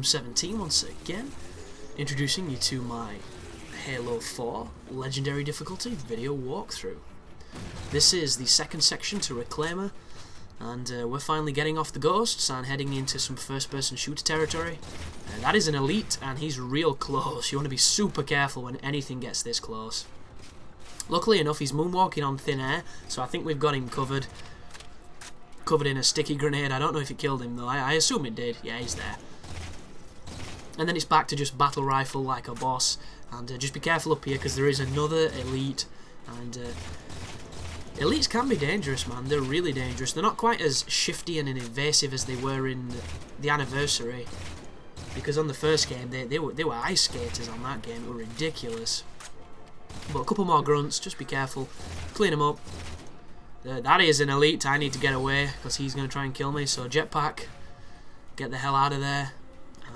Tom17 once again, introducing you to my Halo 4 Legendary Difficulty video walkthrough. This is the second section to Reclaimer, and we're finally getting off the ghosts and heading into some first-person shooter territory. That is an elite, and he's real close. You want to be super careful when anything gets this close. Luckily enough, he's moonwalking on thin air, so I think we've got him covered. Covered in a sticky grenade. I don't know if it killed him though. I assume it did. Yeah, he's there. And then it's back to just battle rifle like a boss. And just be careful up here because there is another elite. And elites can be dangerous, man. They're really dangerous. They're not quite as shifty and invasive as they were in the anniversary. Because on the first game, they were ice skaters on that game. It were ridiculous. But a couple more grunts. Just be careful. Clean them up. That is an elite. I need to get away because he's going to try and kill me. So jetpack, get the hell out of there.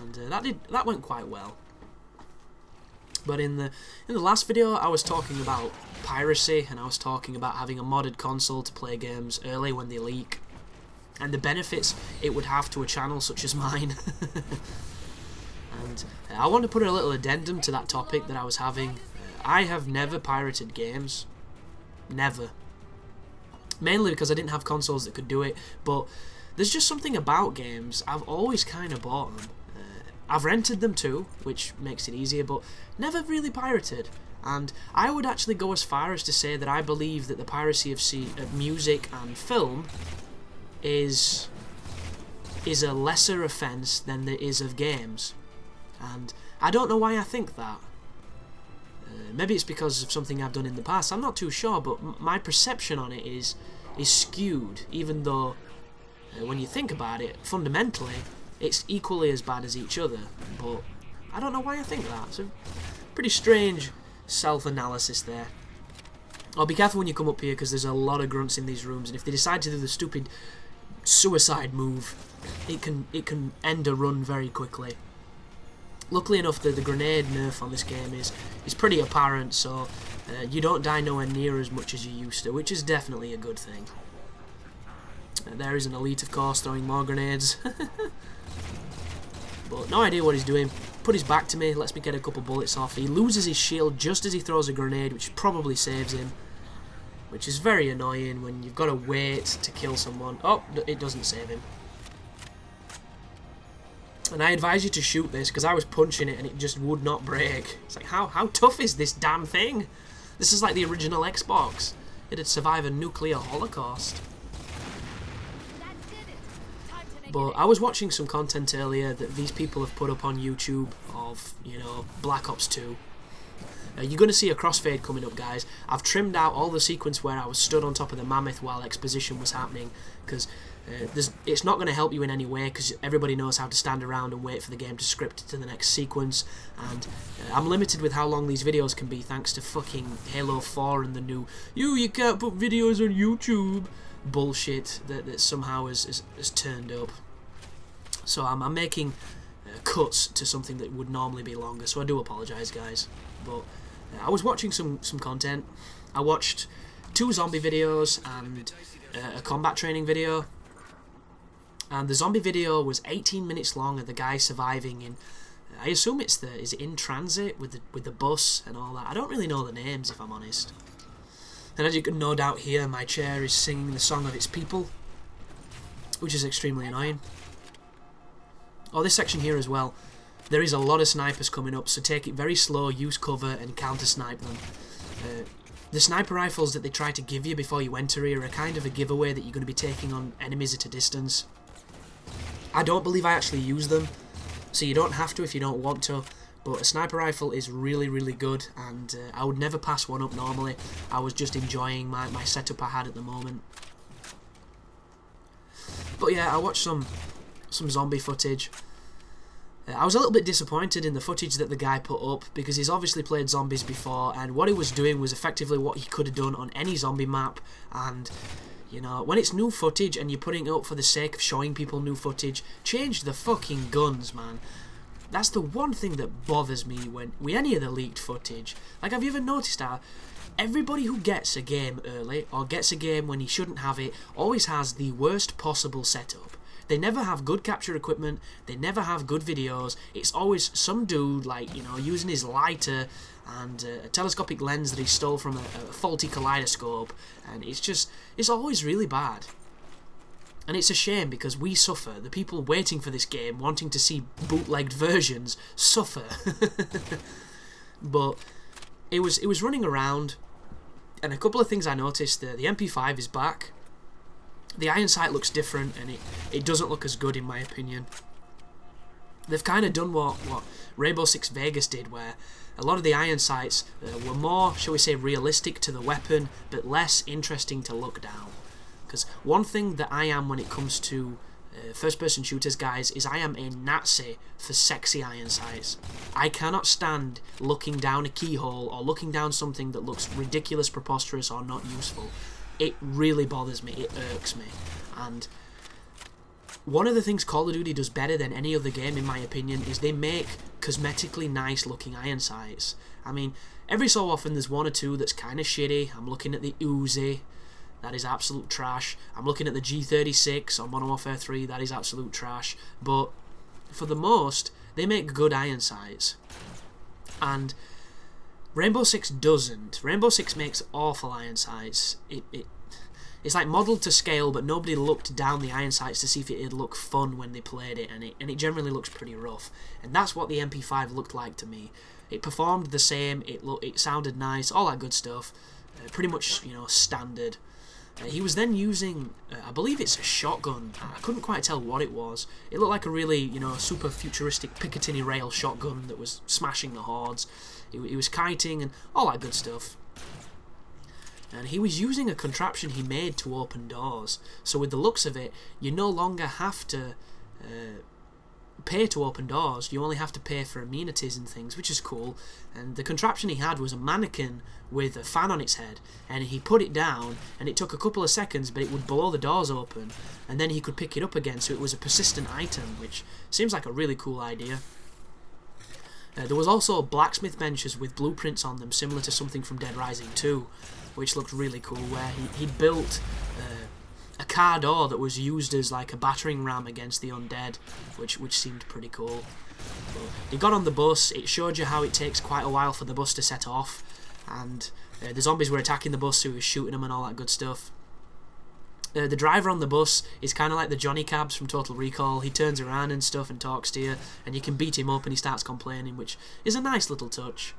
And that went quite well. But in the last video, I was talking about piracy, and I was talking about having a modded console to play games early when they leak, and the benefits it would have to a channel such as mine. And I want to put a little addendum to that topic that I was having. I have never pirated games. Never. Mainly because I didn't have consoles that could do it, but there's just something about games. I've always kind of bought them. I've rented them too, which makes it easier, but never really pirated. And I would actually go as far as to say that I believe that the piracy of music and film is a lesser offence than there is of games. And I don't know why I think that. Maybe it's because of something I've done in the past, I'm not too sure, but my perception on it is skewed, even though when you think about it, fundamentally, it's equally as bad as each other. But I don't know why I think that. It's a pretty strange self-analysis there. Oh, be careful when you come up here, because there's a lot of grunts in these rooms, and if they decide to do the stupid suicide move, it can end a run very quickly. Luckily enough, the grenade nerf on this game is pretty apparent, so you don't die nowhere near as much as you used to, which is definitely a good thing. There is an elite, of course, throwing more grenades. But no idea what he's doing. Put his back to me, lets me get a couple bullets off. He loses his shield just as he throws a grenade, which probably saves him. Which is very annoying when you've got to wait to kill someone. Oh, it doesn't save him. And I advise you to shoot this, because I was punching it and it just would not break. It's like, how tough is this damn thing? This is like the original Xbox. It'd survive a nuclear holocaust. But I was watching some content earlier that these people have put up on YouTube of, you know, Black Ops 2. You're going to see a crossfade coming up, guys. I've trimmed out all the sequence where I was stood on top of the mammoth while exposition was happening, because it's not going to help you in any way, because everybody knows how to stand around and wait for the game to script to the next sequence, and I'm limited with how long these videos can be thanks to fucking Halo 4 and the new you can't put videos on YouTube bullshit that somehow has turned up. So I'm making cuts to something that would normally be longer, so I do apologise, guys. But I was watching some content. I watched 2 zombie videos and a combat training video. And the zombie video was 18 minutes long of the guy surviving in, I assume is it in transit with the bus and all that. I don't really know the names, if I'm honest. And as you can no doubt hear, my chair is singing the song of its people, which is extremely annoying. Oh, this section here as well. There is a lot of snipers coming up, so take it very slow, use cover, and counter-snipe them. The sniper rifles that they try to give you before you enter here are kind of a giveaway that you're going to be taking on enemies at a distance. I don't believe I actually use them, so you don't have to if you don't want to, but a sniper rifle is really, really good, and I would never pass one up normally. I was just enjoying my setup I had at the moment. But yeah, I watched some zombie footage. I was a little bit disappointed in the footage that the guy put up, because he's obviously played zombies before, and what he was doing was effectively what he could have done on any zombie map. And you know, when it's new footage and you're putting it up for the sake of showing people new footage, change the fucking guns, man. That's the one thing that bothers me with any of the leaked footage. Like, have you ever noticed how everybody who gets a game early, or gets a game when he shouldn't have it, always has the worst possible setup? They never have good capture equipment, they never have good videos. It's always some dude, like, you know, using his lighter and a telescopic lens that he stole from a faulty kaleidoscope, and it's always really bad. And it's a shame, because we suffer. The people waiting for this game, wanting to see bootlegged versions, suffer. But it was running around, and a couple of things I noticed. The MP5 is back. The iron sight looks different, and it doesn't look as good in my opinion. They've kind of done what Rainbow Six Vegas did, where a lot of the iron sights were more, shall we say, realistic to the weapon, but less interesting to look down. Because one thing that I am when it comes to first-person shooters, guys, is I am a Nazi for sexy iron sights. I cannot stand looking down a keyhole or looking down something that looks ridiculous, preposterous, or not useful. It really bothers me. It irks me. And one of the things Call of Duty does better than any other game, in my opinion, is they make cosmetically nice-looking iron sights. I mean, every so often there's one or two that's kind of shitty. I'm looking at the Uzi. That is absolute trash. I'm looking at the G36 on Modern Warfare 3. That is absolute trash. But for the most, they make good iron sights. And Rainbow Six doesn't. Rainbow Six makes awful iron sights. It's like modelled to scale, but nobody looked down the iron sights to see if it'd look fun when they played it, and it generally looks pretty rough. And that's what the MP5 looked like to me. It performed the same. It sounded nice. All that good stuff. Pretty much, you know, standard. He was then using, I believe it's a shotgun. I couldn't quite tell what it was. It looked like a really, you know, super futuristic Picatinny rail shotgun that was smashing the hordes. He was kiting and all that good stuff. And he was using a contraption he made to open doors. So with the looks of it, you no longer have to pay to open doors. You only have to pay for amenities and things, which is cool. And the contraption he had was a mannequin with a fan on its head, and he put it down, and it took a couple of seconds, but it would blow the doors open, and then he could pick it up again, so it was a persistent item, which seems like a really cool idea. There was also blacksmith benches with blueprints on them, similar to something from Dead Rising 2, which looked really cool, where he'd built a car door that was used as like a battering ram against the undead, which seemed pretty cool. But he got on the bus. It showed you how it takes quite a while for the bus to set off, and the zombies were attacking the bus, so he was shooting them and all that good stuff. The driver on the bus is kind of like the Johnny Cabs from Total Recall. He turns around and stuff and talks to you, and you can beat him up and he starts complaining, which is a nice little touch.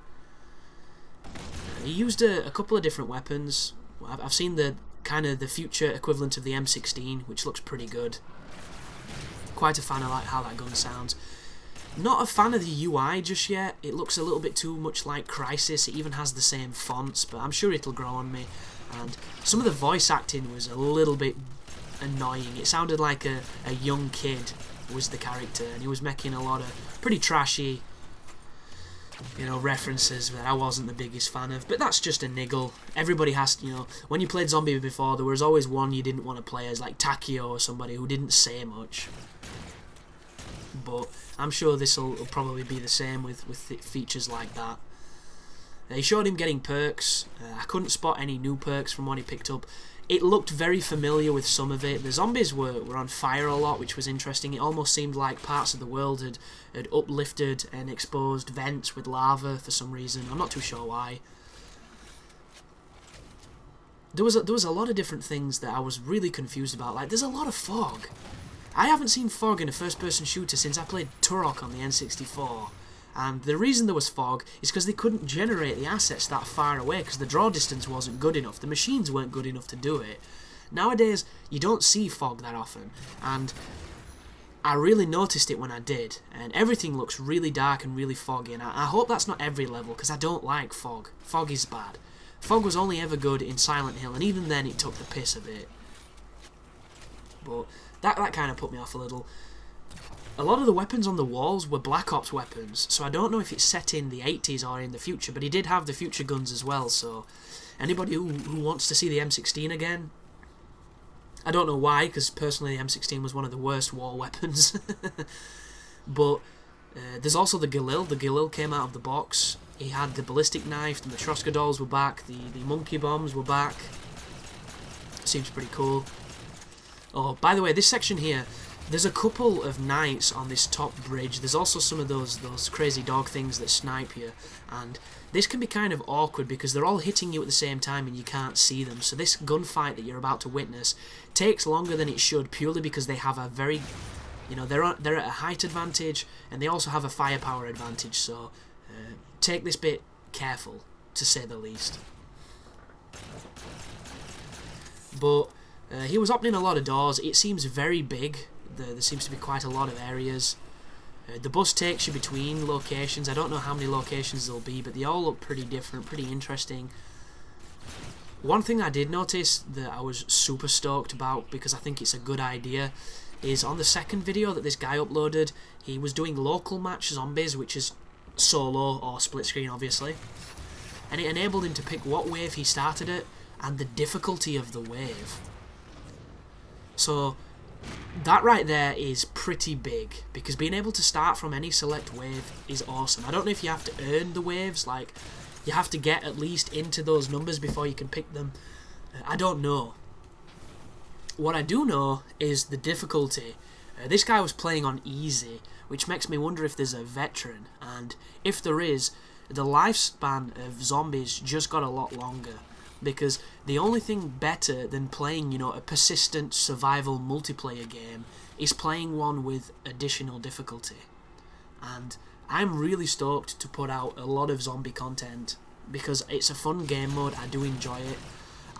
He used a couple of different weapons. I've seen the kind of the future equivalent of the M16, which looks pretty good. Quite a fan of like how that gun sounds. Not a fan of the UI just yet. It looks a little bit too much like Crysis. It even has the same fonts, but I'm sure it'll grow on me. And some of the voice acting was a little bit annoying. It sounded like a young kid was the character, and he was making a lot of pretty trashy, you know, references that I wasn't the biggest fan of. But that's just a niggle. Everybody has to, you know, when you played Zombie before, there was always one you didn't want to play as, like Takio or somebody who didn't say much. But I'm sure this will probably be the same with features like that. He showed him getting perks. I couldn't spot any new perks from what he picked up. It looked very familiar with some of it. The zombies were on fire a lot, which was interesting. It almost seemed like parts of the world had uplifted and exposed vents with lava for some reason. I'm not too sure why. There was a lot of different things that I was really confused about. Like, there's a lot of fog. I haven't seen fog in a first-person shooter since I played Turok on the N64. And the reason there was fog is because they couldn't generate the assets that far away because the draw distance wasn't good enough. The machines weren't good enough to do it. Nowadays, you don't see fog that often, and I really noticed it when I did, and everything looks really dark and really foggy, and I hope that's not every level, because I don't like fog. Fog is bad. Fog was only ever good in Silent Hill, and even then it took the piss a bit. But that kind of put me off a little. A lot of the weapons on the walls were Black Ops weapons, so I don't know if it's set in the 80s or in the future, but he did have the future guns as well, so anybody who wants to see the M16 again, I don't know why, because personally the M16 was one of the worst war weapons, but there's also the Galil. The Galil came out of the box. He had the ballistic knife, the Matryoshka dolls were back, the monkey bombs were back. Seems pretty cool. Oh, by the way, this section here, There's a couple of knights on this top bridge. There's also some of those crazy dog things that snipe you, and this can be kind of awkward because they're all hitting you at the same time and you can't see them. So this gunfight that you're about to witness takes longer than it should, purely because they have a very, you know, they're at a height advantage, and they also have a firepower advantage. So take this bit careful, to say the least. But he was opening a lot of doors. It seems very big. There seems to be quite a lot of areas. The bus takes you between locations. I don't know how many locations there'll be, but they all look pretty different, pretty interesting. One thing I did notice that I was super stoked about, because I think it's a good idea, is on the second video that this guy uploaded, he was doing local match zombies, which is solo or split screen obviously, and it enabled him to pick what wave he started at and the difficulty of the wave. So that right there is pretty big, because being able to start from any select wave is awesome. I don't know if you have to earn the waves, like you have to get at least into those numbers before you can pick them. I don't know. What I do know is the difficulty. This guy was playing on easy, which makes me wonder if there's a veteran, and if there is, the lifespan of zombies just got a lot longer. Because the only thing better than playing, you know, a persistent survival multiplayer game is playing one with additional difficulty. And I'm really stoked to put out a lot of zombie content, because it's a fun game mode, I do enjoy it,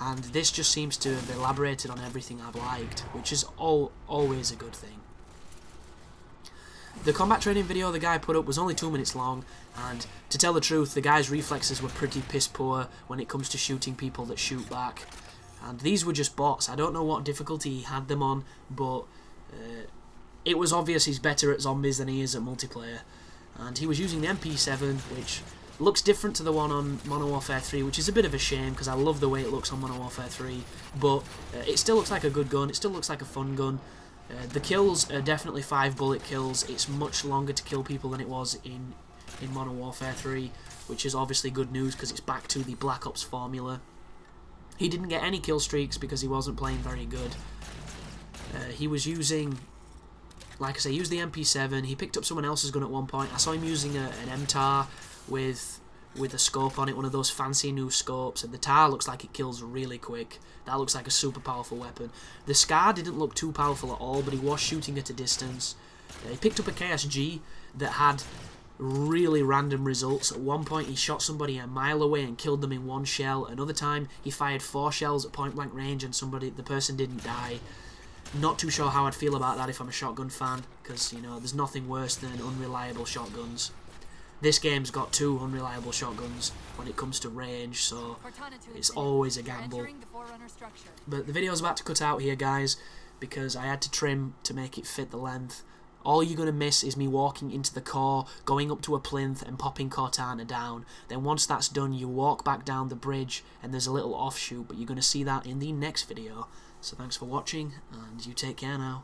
and this just seems to have elaborated on everything I've liked, which is always a good thing. The combat training video the guy put up was only 2 minutes long, and to tell the truth, the guy's reflexes were pretty piss poor when it comes to shooting people that shoot back. And these were just bots. I don't know what difficulty he had them on, but it was obvious he's better at zombies than he is at multiplayer. And he was using the MP7, which looks different to the one on Modern Warfare 3, which is a bit of a shame, because I love the way it looks on Modern Warfare 3, but it still looks like a good gun, it still looks like a fun gun. The kills are definitely 5 bullet kills. It's much longer to kill people than it was in Modern Warfare 3, which is obviously good news because it's back to the Black Ops formula. He didn't get any kill streaks because he wasn't playing very good. He was using, like I say, used the MP7. He picked up someone else's gun at one point. I saw him using an MTAR with a scope on it, one of those fancy new scopes, and the TAR looks like it kills really quick. That looks like a super powerful weapon. The SCAR didn't look too powerful at all, but he was shooting at a distance. He picked up a KSG that had really random results. At one point he shot somebody a mile away and killed them in 1 shell. Another time he fired 4 shells at point blank range and the person didn't die. Not too sure how I'd feel about that if I'm a shotgun fan, because, you know, there's nothing worse than unreliable shotguns. This game's got 2 unreliable shotguns when it comes to range, so it's always a gamble. But the video's about to cut out here, guys, because I had to trim to make it fit the length. All you're going to miss is me walking into the core, going up to a plinth and popping Cortana down. Then once that's done, you walk back down the bridge and there's a little offshoot, but you're going to see that in the next video. So thanks for watching, and you take care now.